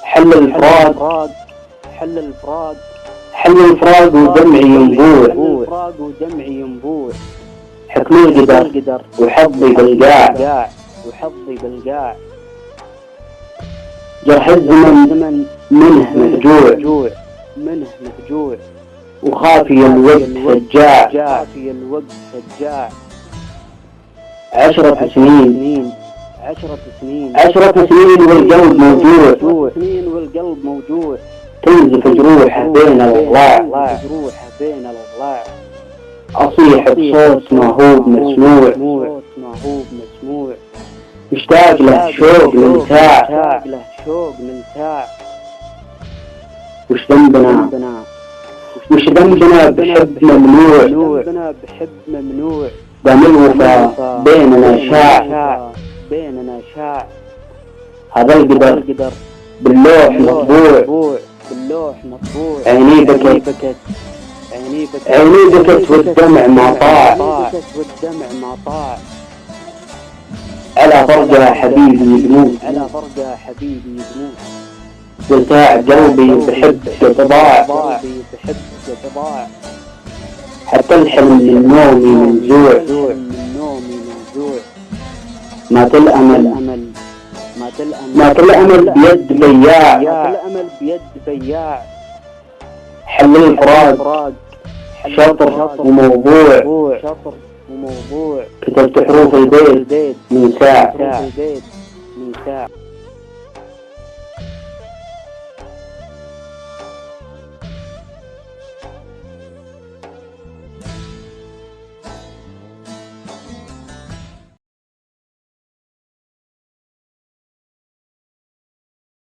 حل الفراق حل الفراق حل الفراق ودمعي ينبوع حكم القدر وحظي بالقاع جرح الزمن منه مفجوع وخافي الوقت فجاع 10 سنين والقلب موجوع تنزف جروح بين الأضلاع أصيح بصوت مهوب مسموع مشتاق له شوق لمتاع وش ذنبنا بحب ممنوع دم الوفا بيننا شاع هذا القدر باللوح مطبوع عيني بكت والدمع ما طاع على فرجها حبيبي يدموع وارتاع قلبي بحبك طباع حتى الحلم من نومي منزوع مات الأمل بيد بياع حل الفراق شطر وموضوع كتبت حروف البيت من ساعة